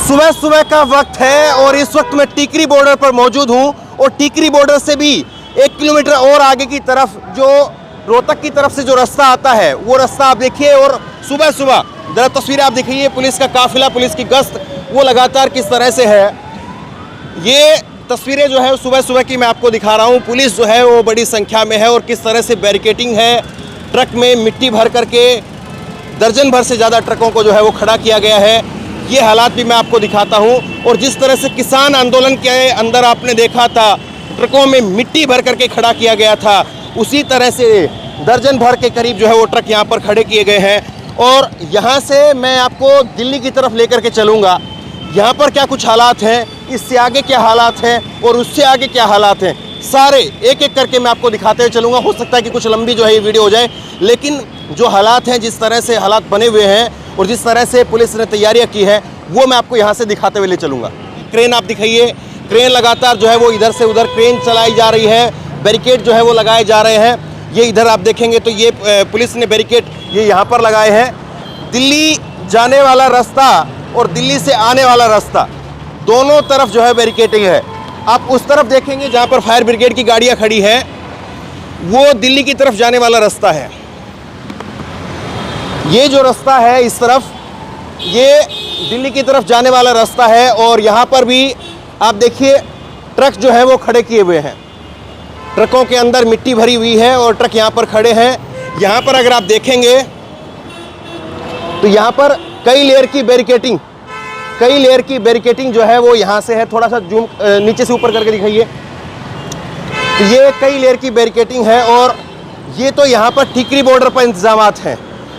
सुबह सुबह का वक्त है और इस वक्त मैं टीकरी बॉर्डर पर मौजूद हूं और टीकरी बॉर्डर से भी 1 किलोमीटर और आगे की तरफ जो रोहतक की तरफ से जो रास्ता आता है वो रास्ता आप देखिए। और सुबह सुबह जरा तस्वीरें आप देखिए, पुलिस का काफिला, पुलिस की गश्त वो लगातार किस तरह से है। ये तस्वीरें जो है सुबह सुबह की मैं आपको दिखा रहा हूँ। पुलिस जो है वो बड़ी संख्या में है और किस तरह से बैरिकेटिंग है। ट्रक में मिट्टी भर करके दर्जन भर से ज़्यादा ट्रकों को जो है वो खड़ा किया गया है। ये हालात भी मैं आपको दिखाता हूँ। और जिस तरह से किसान आंदोलन के अंदर आपने देखा था ट्रकों में मिट्टी भर करके खड़ा किया गया था, उसी तरह से दर्जन भर के करीब जो है वो ट्रक यहाँ पर खड़े किए गए हैं। और यहाँ से मैं आपको दिल्ली की तरफ लेकर के चलूँगा। यहाँ पर क्या कुछ हालात हैं, इससे आगे क्या हालात हैं और उससे आगे क्या हालात हैं, सारे एक एक करके मैं आपको दिखाते हुए चलूँगा। हो सकता है कि कुछ लंबी जो है ये वीडियो हो जाए, लेकिन जो हालात हैं, जिस तरह से हालात बने हुए हैं और जिस तरह से पुलिस ने तैयारियां की है वो मैं आपको यहाँ से दिखाते हुए ले चलूँगा। क्रेन आप दिखाइए, क्रेन लगातार जो है वो इधर से उधर क्रेन चलाई जा रही है, बैरिकेड जो है वो लगाए जा रहे हैं। ये इधर आप देखेंगे तो ये पुलिस ने बैरिकेड ये यहाँ पर लगाए हैं। दिल्ली जाने वाला रास्ता और दिल्ली से आने वाला रास्ता दोनों तरफ जो है बैरिकेडिंग है। आप उस तरफ देखेंगे जहाँ पर फायर ब्रिगेड की गाड़ियाँ खड़ी है, वो दिल्ली की तरफ जाने वाला रास्ता है। ये जो रास्ता है इस तरफ, ये दिल्ली की तरफ जाने वाला रास्ता है। और यहाँ पर भी आप देखिए ट्रक जो है वो खड़े किए हुए हैं, ट्रकों के अंदर मिट्टी भरी हुई है और ट्रक यहाँ पर खड़े हैं। यहाँ पर अगर आप देखेंगे तो यहाँ पर कई लेयर की बैरिकेटिंग जो है वो यहाँ से है। थोड़ा सा जूम नीचे से ऊपर करके दिखाइए। तो ये कई लेयर की बैरिकेटिंग है और ये तो यहाँ पर टीकरी बॉर्डर पर इंतजामात हैं।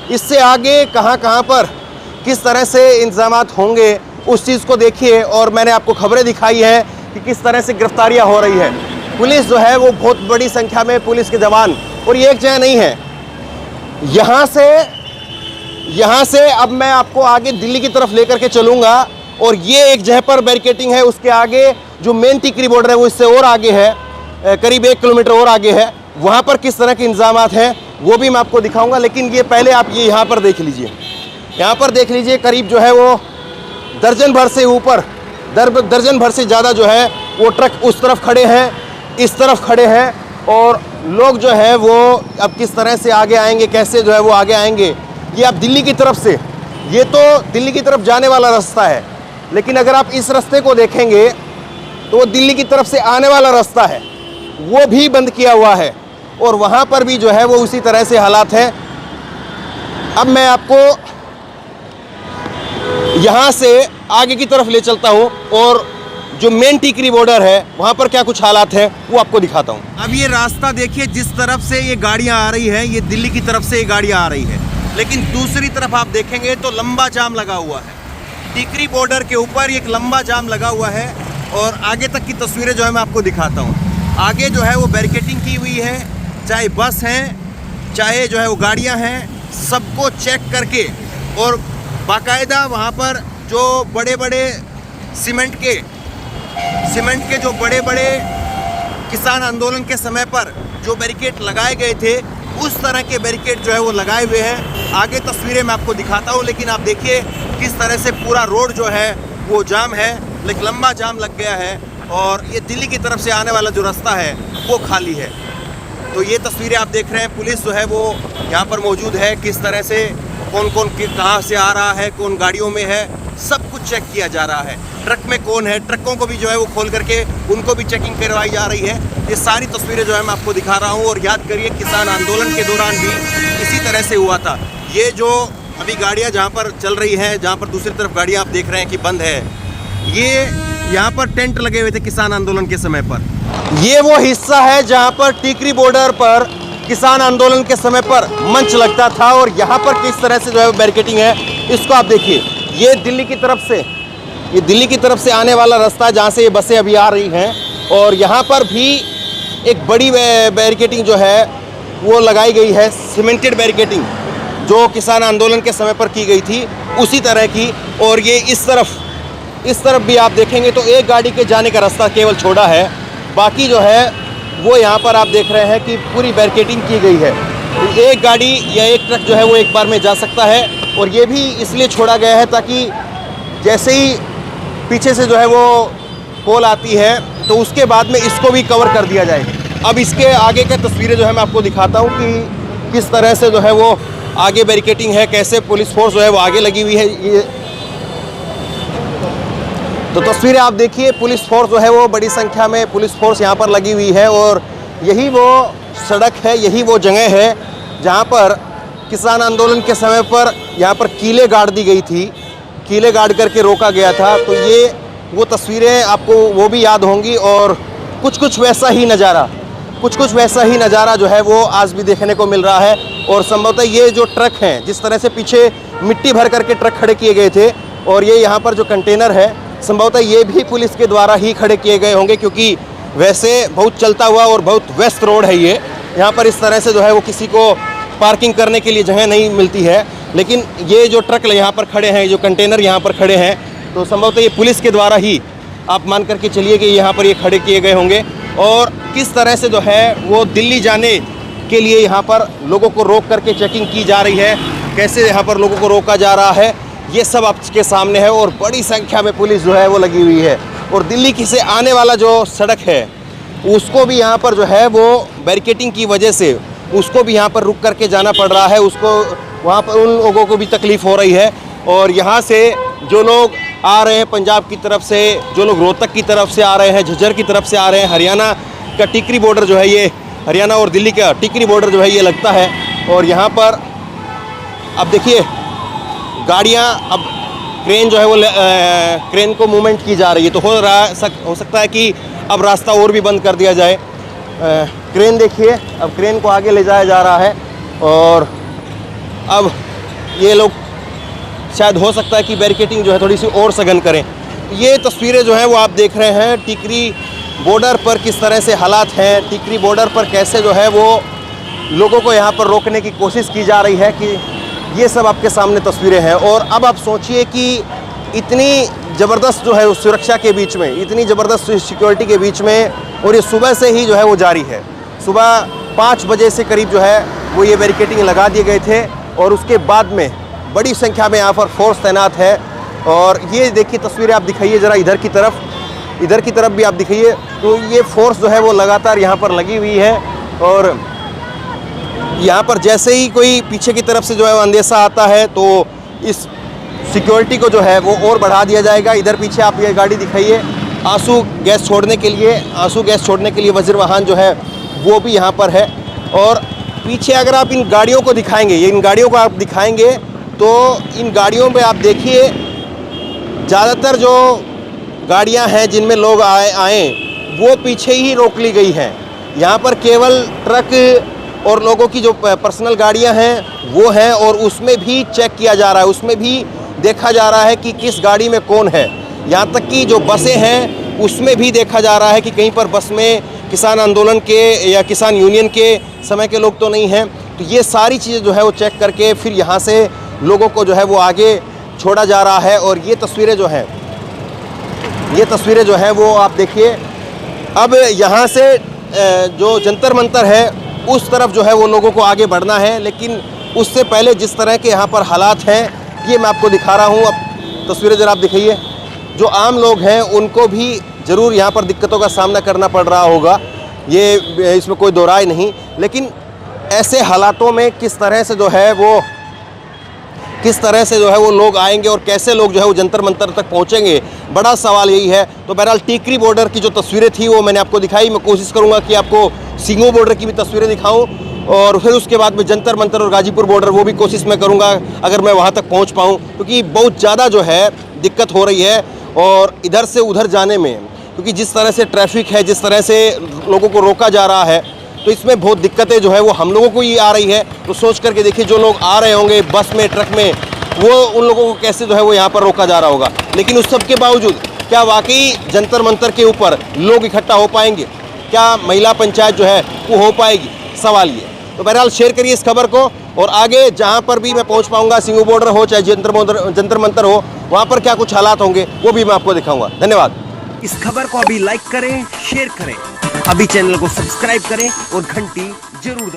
इससे आगे कहाँ पर किस तरह से इंतजामात होंगे उस चीज़ को देखिए। और मैंने आपको खबरें दिखाई है कि किस तरह से गिरफ्तारियाँ हो रही है। पुलिस जो है वो बहुत बड़ी संख्या में पुलिस के जवान, और ये एक जगह नहीं है। यहाँ से अब मैं आपको आगे दिल्ली की तरफ लेकर के चलूँगा और ये एक जगह पर बैरिकेटिंग है। उसके आगे जो मेन टीकरी बॉर्डर है वो इससे और आगे है, करीब 1 किलोमीटर और आगे है। वहाँ पर किस तरह के इंतजामात हैं वो भी मैं आपको दिखाऊंगा। लेकिन ये पहले आप ये यहाँ पर देख लीजिए, यहाँ पर देख लीजिए करीब जो है वो दर्जन भर से ज़्यादा जो है वो ट्रक उस तरफ खड़े हैं, इस तरफ खड़े हैं। और लोग जो है वो अब किस तरह से आगे आएंगे, कैसे जो है वो आगे आएंगे। ये आप दिल्ली की तरफ से, ये तो दिल्ली की तरफ जाने वाला रास्ता है, लेकिन अगर आप इस रास्ते को देखेंगे तो वो दिल्ली की तरफ से आने वाला रास्ता है, वो भी बंद किया हुआ है। और वहाँ पर भी जो है वो उसी तरह से हालात हैं। अब मैं आपको यहाँ से आगे की तरफ ले चलता हूँ और जो मेन टीकरी बॉर्डर है वहाँ पर क्या कुछ हालात है वो आपको दिखाता हूँ। अब ये रास्ता देखिए, जिस तरफ से ये गाड़ियाँ आ रही है, ये दिल्ली की तरफ से ये गाड़ियाँ आ रही है, लेकिन दूसरी तरफ आप देखेंगे तो लंबा जाम लगा हुआ है। टीकरी बॉर्डर के ऊपर एक लंबा जाम लगा हुआ है और आगे तक की तस्वीरें जो है मैं आपको दिखाता हूँ। आगे जो है वो बैरिकेटिंग की हुई है, चाहे बस हैं, चाहे जो है वो गाड़ियाँ हैं, सबको चेक करके। और बाकायदा वहाँ पर जो बड़े बड़े सीमेंट के जो बड़े बड़े किसान आंदोलन के समय पर जो बैरिकेड लगाए गए थे, उस तरह के बैरिकेड जो है वो लगाए हुए हैं। आगे तस्वीरें मैं आपको दिखाता हूँ, लेकिन आप देखिए किस तरह से पूरा रोड जो है वो जाम है, लेकिन लंबा जाम लग गया है। और ये दिल्ली की तरफ से आने वाला जो रास्ता है वो खाली है। तो ये तस्वीरें आप देख रहे हैं, पुलिस जो है वो यहाँ पर मौजूद है। किस तरह से कौन कहाँ से आ रहा है, कौन गाड़ियों में है, सब कुछ चेक किया जा रहा है। ट्रक में कौन है, ट्रकों को भी जो है वो खोल करके उनको भी चेकिंग करवाई जा रही है। ये सारी तस्वीरें जो है मैं आपको दिखा रहा हूँ। और याद करिए किसान आंदोलन के दौरान भी इसी तरह से हुआ था। ये जो अभी गाड़ियाँ जहाँ पर चल रही हैं, जहाँ पर दूसरी तरफ गाड़ियाँ आप देख रहे हैं कि बंद है, ये यहाँ पर टेंट लगे हुए थे किसान आंदोलन के समय पर। ये वो हिस्सा है जहाँ पर टीकरी बॉर्डर पर किसान आंदोलन के समय पर मंच लगता था। और यहाँ पर किस तरह से जो है बैरिकेटिंग है, इसको आप देखिए। ये दिल्ली की तरफ से आने वाला रास्ता जहाँ से ये बसें अभी आ रही हैं। और यहाँ पर भी एक बड़ी बैरिकेटिंग जो है वो लगाई गई है, सीमेंटेड बैरिकेटिंग जो किसान आंदोलन के समय पर की गई थी, उसी तरह की। और ये इस तरफ भी आप देखेंगे तो एक गाड़ी के जाने का रास्ता केवल छोड़ा है, बाकी जो है वो यहाँ पर आप देख रहे हैं कि पूरी बैरिकेटिंग की गई है। एक गाड़ी या एक ट्रक जो है वो एक बार में जा सकता है। और ये भी इसलिए छोड़ा गया है ताकि जैसे ही पीछे से जो है वो पोल आती है, तो उसके बाद में इसको भी कवर कर दिया जाए। अब इसके आगे की तस्वीरें जो है मैं आपको दिखाता हूँ कि किस तरह से जो है वो आगे बैरिकेटिंग है, कैसे पुलिस फोर्स जो है वो आगे लगी हुई है। ये तो तस्वीरें आप देखिए, पुलिस फोर्स जो है वो बड़ी संख्या में पुलिस फोर्स यहाँ पर लगी हुई है और यही वो सड़क है, यही वो जगह है जहाँ पर किसान आंदोलन के समय पर यहाँ पर कीलें गाड़ दी गई थी, कीलें गाड़ करके रोका गया था। तो ये वो तस्वीरें आपको वो भी याद होंगी और कुछ वैसा ही नज़ारा जो है वो आज भी देखने को मिल रहा है। और संभवतः ये जो ट्रक हैं, जिस तरह से पीछे मिट्टी भर करके ट्रक खड़े किए गए थे और ये यहाँ पर जो कंटेनर है, संभवतः ये भी पुलिस के द्वारा ही खड़े किए गए होंगे, क्योंकि वैसे बहुत चलता हुआ और बहुत व्यस्त रोड है ये। यहाँ पर इस तरह से जो है वो किसी को पार्किंग करने के लिए जगह नहीं मिलती है, लेकिन ये जो ट्रक यहाँ पर खड़े हैं, जो कंटेनर यहाँ पर खड़े हैं, तो संभवतः ये पुलिस के द्वारा ही आप मान करके चलिए कि यहाँ पर ये खड़े किए गए होंगे। और किस तरह से जो है वो दिल्ली जाने के लिए यहाँ पर लोगों को रोक करके चेकिंग की जा रही है, कैसे यहाँ पर लोगों को रोका जा रहा है, ये सब आपके सामने है। और बड़ी संख्या में पुलिस जो है वो लगी हुई है और दिल्ली की से आने वाला जो सड़क है उसको भी यहाँ पर जो है वो बैरिकेटिंग की वजह से उसको भी यहाँ पर रुक करके जाना पड़ रहा है, उसको वहाँ पर उन लोगों को भी तकलीफ़ हो रही है। और यहाँ से जो लोग आ रहे हैं पंजाब की तरफ से, जो लोग रोहतक की तरफ से आ रहे हैं, झज्जर की तरफ से आ रहे हैं, हरियाणा का टिकरी बॉर्डर जो है, ये हरियाणा और दिल्ली का टिकरी बॉर्डर जो है ये लगता है। और यहाँ पर अब देखिए गाड़ियाँ, अब क्रेन जो है वो क्रेन को मूवमेंट की जा रही है, तो हो सकता है कि अब रास्ता और भी बंद कर दिया जाए। क्रेन देखिए, अब क्रेन को आगे ले जाया जा रहा है और अब ये लोग शायद हो सकता है कि बैरिकेटिंग जो है थोड़ी सी और सघन करें। ये तस्वीरें जो हैं वो आप देख रहे हैं टिकरी बॉर्डर पर किस तरह से हालात हैं, टिकरी बॉर्डर पर कैसे जो है वो लोगों को यहाँ पर रोकने की कोशिश की जा रही है, कि ये सब आपके सामने तस्वीरें हैं। और अब आप सोचिए कि इतनी ज़बरदस्त जो है उस सुरक्षा के बीच में, इतनी ज़बरदस्त सिक्योरिटी के बीच में, और ये सुबह से ही जो है वो जारी है। सुबह 5 बजे से करीब जो है वो ये बैरिकेटिंग लगा दिए गए थे और उसके बाद में बड़ी संख्या में यहाँ पर फोर्स तैनात है। और ये देखिए तस्वीरें आप दिखाइए ज़रा, इधर की तरफ भी आप दिखाइए, तो ये फोर्स जो है वो लगातार यहाँ पर लगी हुई है। और यहाँ पर जैसे ही कोई पीछे की तरफ से जो है अंदेशा आता है तो इस सिक्योरिटी को जो है वो और बढ़ा दिया जाएगा। इधर पीछे आप ये गाड़ी दिखाइए, आंसू गैस छोड़ने के लिए वज्र वाहन जो है वो भी यहाँ पर है। और पीछे अगर आप इन गाड़ियों को दिखाएंगे, तो इन गाड़ियों पे आप देखिए ज़्यादातर जो गाड़ियाँ हैं जिनमें लोग आए वो पीछे ही रोक ली गई हैं। यहाँ पर केवल ट्रक और लोगों की जो पर्सनल गाड़ियाँ हैं वो हैं, और उसमें भी चेक किया जा रहा है, उसमें भी देखा जा रहा है कि किस गाड़ी में कौन है। यहाँ तक कि जो बसें हैं उसमें भी देखा जा रहा है कि कहीं पर बस में किसान आंदोलन के या किसान यूनियन के समय के लोग तो नहीं हैं। तो ये सारी चीज़ें जो है वो चेक करके फिर यहाँ से लोगों को जो है वो आगे छोड़ा जा रहा है। और ये तस्वीरें जो हैं वो आप देखिए, अब यहाँ से जो जंतर मंतर है उस तरफ जो है वो लोगों को आगे बढ़ना है, लेकिन उससे पहले जिस तरह के यहाँ पर हालात हैं ये मैं आपको दिखा रहा हूँ। अब तस्वीरें ज़रा आप दिखाइए, जो आम लोग हैं उनको भी ज़रूर यहाँ पर दिक्कतों का सामना करना पड़ रहा होगा, ये इसमें कोई दो राय नहीं। लेकिन ऐसे हालातों में किस तरह से जो है वो लोग आएंगे और कैसे लोग जो है वो जंतर मंतर तक पहुंचेंगे, बड़ा सवाल यही है। तो बहरहाल टिकरी बॉर्डर की जो तस्वीरें थी वो मैंने आपको दिखाई। मैं कोशिश करूंगा कि आपको सिंगो बॉर्डर की भी तस्वीरें दिखाऊं, और फिर उसके बाद में जंतर मंतर और गाजीपुर बॉर्डर वो भी कोशिश मैं करूंगा अगर मैं वहां तक पहुंच पाऊं, क्योंकि बहुत ज़्यादा जो है दिक्कत हो रही है। और इधर से उधर जाने में, क्योंकि जिस तरह से ट्रैफिक है, जिस तरह से लोगों को रोका जा रहा है, तो इसमें बहुत दिक्कतें जो है वो हम लोगों को ही आ रही है। तो सोच करके देखिए, जो लोग आ रहे होंगे बस में, ट्रक में, वो उन लोगों को कैसे जो है वो यहाँ पर रोका जा रहा होगा। लेकिन उस सब के बावजूद क्या वाकई जंतर मंतर के ऊपर लोग इकट्ठा हो पाएंगे? क्या महिला पंचायत जो है वो हो पाएगी? सवाल ये। तो बहरहाल शेयर करिए इस खबर को, और आगे जहाँ पर भी मैं पहुँच पाऊँगा, सिंगो बॉर्डर हो चाहे जंतर मंतर हो, वहाँ पर क्या कुछ हालात होंगे वो भी मैं आपको दिखाऊंगा। धन्यवाद। इस खबर को अभी लाइक करें, शेयर करें, अभी चैनल को सब्सक्राइब करें और घंटी जरूर दबाएं।